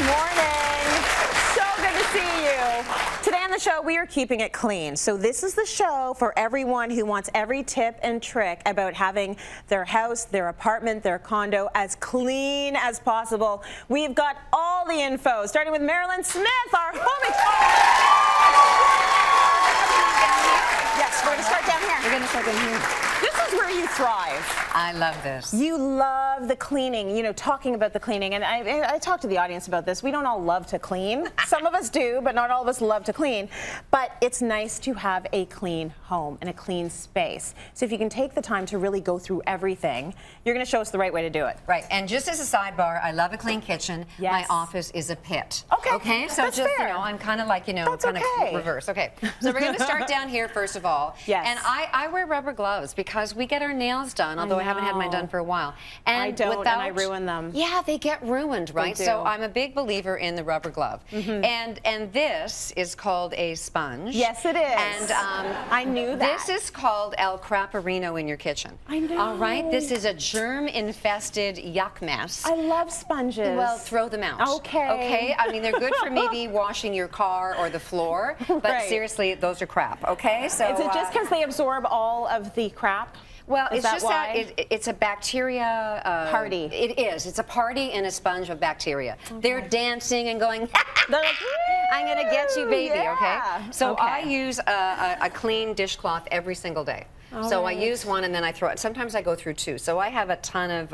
morning. So good to see you. Today on the show, we are keeping it clean. So this is the show for everyone who wants every tip and trick about having their house, their apartment, their condo as clean as possible. We've got all the info, starting with Mairlyn Smith, our home Yes, we're going to start down here. We're going to start down here. This is where you thrive. I love this. You love the cleaning, you know, talking about the cleaning. And I talked to the audience about this. We don't all love to clean. Some of us do, but not all of us love to clean. But it's nice to have a clean home and a clean space. So if you can take the time to really go through everything, you're going to show us the right way to do it. Right. And just as a sidebar, I love a clean kitchen. Yes. My office is a pit. Okay. Okay? So That's just, fair. you know, I'm kind of like, you know, That's kind of okay. reverse. Okay. So we're going to start down here first of all. Yes. And I wear rubber gloves because we get our nails done, although I haven't had mine done for a while. And I don't, and I ruin them. Yeah, they get ruined, right? They do. So I'm a big believer in the rubber glove. And this is called a sponge. Yes, it is. And I knew that. This is called El Craparino in your kitchen. I know. All right? This is a germ-infested yuck mess. I love sponges. Well, throw them out. Okay. Okay? I mean, they're good for maybe washing your car or the floor, but Right. seriously, those are crap, okay? So, is it just because they absorb all of the crap? well, Is it's that just why? that it's a bacteria Party. It is. It's a party and a sponge of bacteria. Okay. They're dancing and going, They're like, I'm going to get you, baby, yeah. okay? So Okay. I use a clean dishcloth every single day. So I use one and then I throw it. Sometimes I go through two. So I have a ton of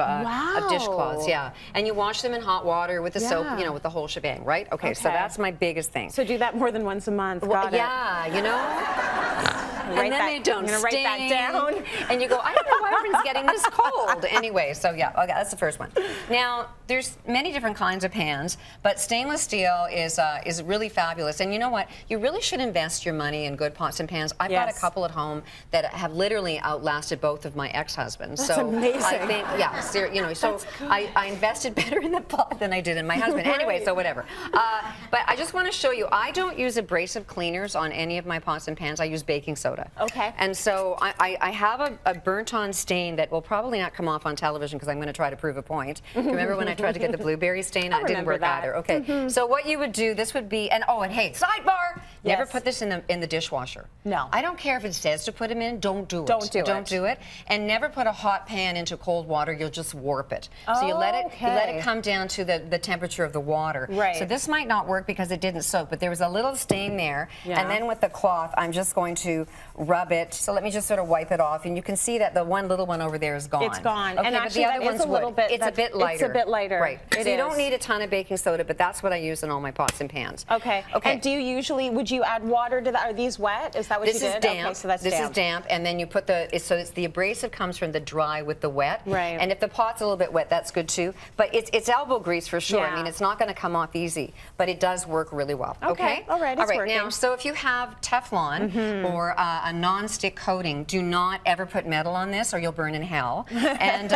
dishcloths, yeah. And you wash them in hot water with the soap, you know, with the whole shebang, right? Okay, so that's my biggest thing. So do that more than once a month. Got it. Yeah, you know? And then they don't I'm gonna write that down. And you go, I don't know why everyone's getting this cold. Anyway, so yeah, okay, that's the first one. Now, there's many different kinds of pans, but stainless steel is really fabulous. And you know what? You really should invest your money in good pots and pans. I've got a couple at home that have literally outlasted both of my ex-husbands. That's amazing. I think, yeah, you know, so I invested better in the pot than I did in my husband. Anyway, so whatever. But I just want to show you, I don't use abrasive cleaners on any of my pots and pans. I use baking soda. Okay. And so I have a burnt-on stain that will probably not come off on television because I'm going to try to prove a point. Remember when I tried to get the blueberry stain? It didn't work either. Okay. So what you would do, this would be, and hey, sidebar, never put this in the dishwasher. No. I don't care if it says to put them in, don't do it. Don't do it. And never put a hot pan into cold water, you'll just warp it. So you let it come down to the temperature of the water. Right. So this might not work because it didn't soak, but there was a little stain there. Yeah. And then with the cloth, I'm just going to rub it. So let me just sort of wipe it off, and you can see that the one little one over there is gone. It's gone. Okay, And but actually, the other that is one's a little bit. It's a bit lighter. It's a bit lighter. Right. It so you is. don't need a ton of baking soda, but that's what I use in all my pots and pans. Okay. Okay. And do you usually, would you add water to that? Are these wet? Is that what This you is did? damp. Okay, so that's this damp. is damp, and then you put so it's the abrasive comes from the dry with the wet. Right. And if the pot's a little bit wet, that's good too. But it's elbow grease for sure. Yeah. I mean, it's not going to come off easy, but it does work really well. Okay. All right. It's working. Now, so if you have Teflon or a non-stick coating, do not ever put metal on this, or you'll burn in hell. And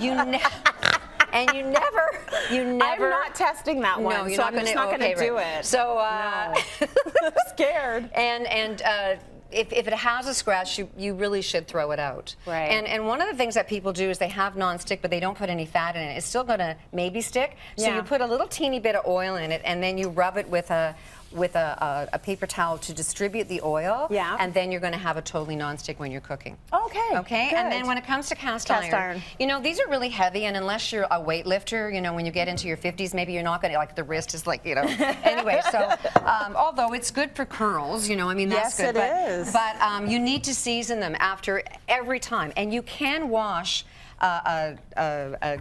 you never. I'm not testing that one. No, you're so not I'm just not going to do it. So, I'm scared. And if it has a scratch, you really should throw it out. Right. And one of the things that people do is they have non-stick, but they don't put any fat in it. It's still going to maybe stick. So you put a little teeny bit of oil in it, and then you rub it with a paper towel to distribute the oil. Yeah. And then you're going to have a totally non-stick when you're cooking. Okay. Okay. Good. And then when it comes to cast iron, you know, these are really heavy, and unless you're a weightlifter, you know, when you get into your 50s, maybe you're not going to, like, the wrist is like, you know. Anyway, so although it's good for curls, you know, I mean, that's good. Yes, it is. But you need to season them after every time, and you can wash a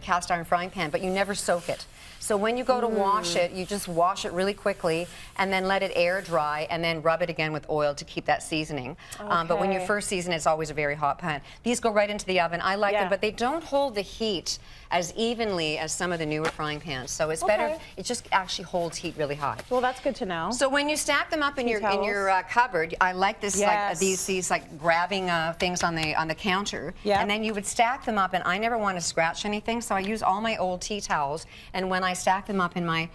cast iron frying pan, but you never soak it. So when you go to wash it, you just wash it really quickly and then let it air dry and then rub it again with oil to keep that seasoning. But when you first season it, it's always a very hot pan. These go right into the oven. I like them, but they don't hold the heat as evenly as some of the newer frying pans. So it's better, it just actually holds heat really high. Well, that's good to know. So when you stack them up in your cupboard, I like this like these like grabbing things on the counter. And then you would stack them up, and I never want to scratch anything, so I use all my old tea towels, and when I stack them up in my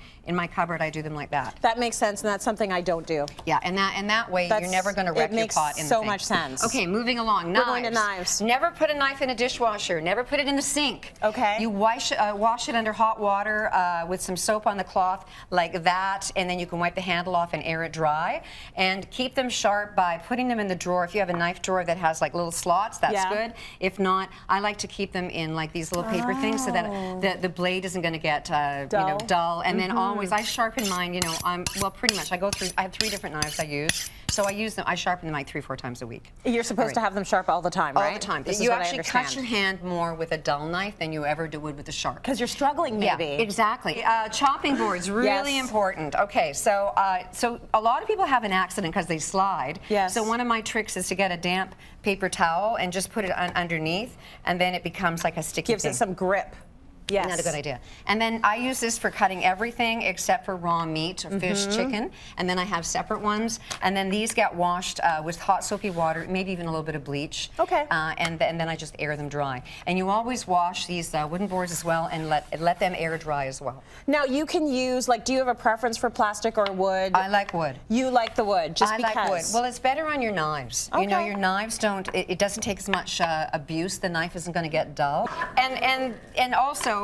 cupboard, I do them like that. That makes sense, and that's something I don't do. Yeah, and that way you're never going to wreck your pot in the so thing. much sense. Okay, moving along. Knives. We're going to knives. Never put a knife in a dishwasher. Never put it in the sink. Okay. You wash it under hot water with some soap on the cloth like that, and then you can wipe the handle off and air it dry. And keep them sharp by putting them in the drawer. If you have a knife drawer that has like little slots, that's good. If not, I like to keep them in like these little paper things so that the blade isn't going to get dull. And then always I sharpen mine. You know, well, pretty much I go through. I have 3 different knives I use. So I use them. I sharpen them like 3-4 times a week. You're supposed to have them sharp all the time, right? All the time. This You is what actually I cut your hand more with a dull knife than you ever would with a sharp. Because you're struggling, maybe. Yeah, exactly. Chopping boards, really Yes. important. Okay, so so a lot of people have an accident because they slide. Yes. So one of my tricks is to get a damp paper towel and just put it underneath, and then it becomes like a sticky Gives thing. it some grip. Yes. Not a good idea. And then I use this for cutting everything except for raw meat, or fish, chicken, and then I have separate ones. And then these get washed with hot soapy water, maybe even a little bit of bleach. Okay. And then I just air them dry. And you always wash these wooden boards as well, and let them air dry as well. Now you can use, like, do you have a preference for plastic or wood? I like wood. You like the wood, just because? I like wood. Well, it's better on your knives. Okay. You know, your knives don't. It doesn't take as much abuse. The knife isn't going to get dull. And also,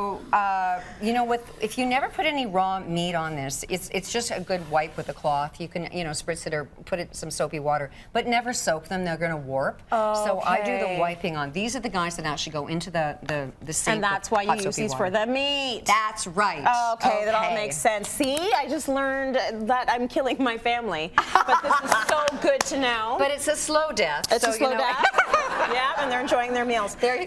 you know, if you never put any raw meat on this, it's just a good wipe with a cloth. You can, you know, spritz it or put it in some soapy water, but never soak them. They're going to warp. So I do the wiping on. These are the guys that actually go into the sink. And that's why you use these for the meat. That's right. Okay, that all makes sense. See, I just learned that I'm killing my family. But this is so good to know. But it's a slow death. It's so, a slow you know, death. Yeah, and they're enjoying their meals. There you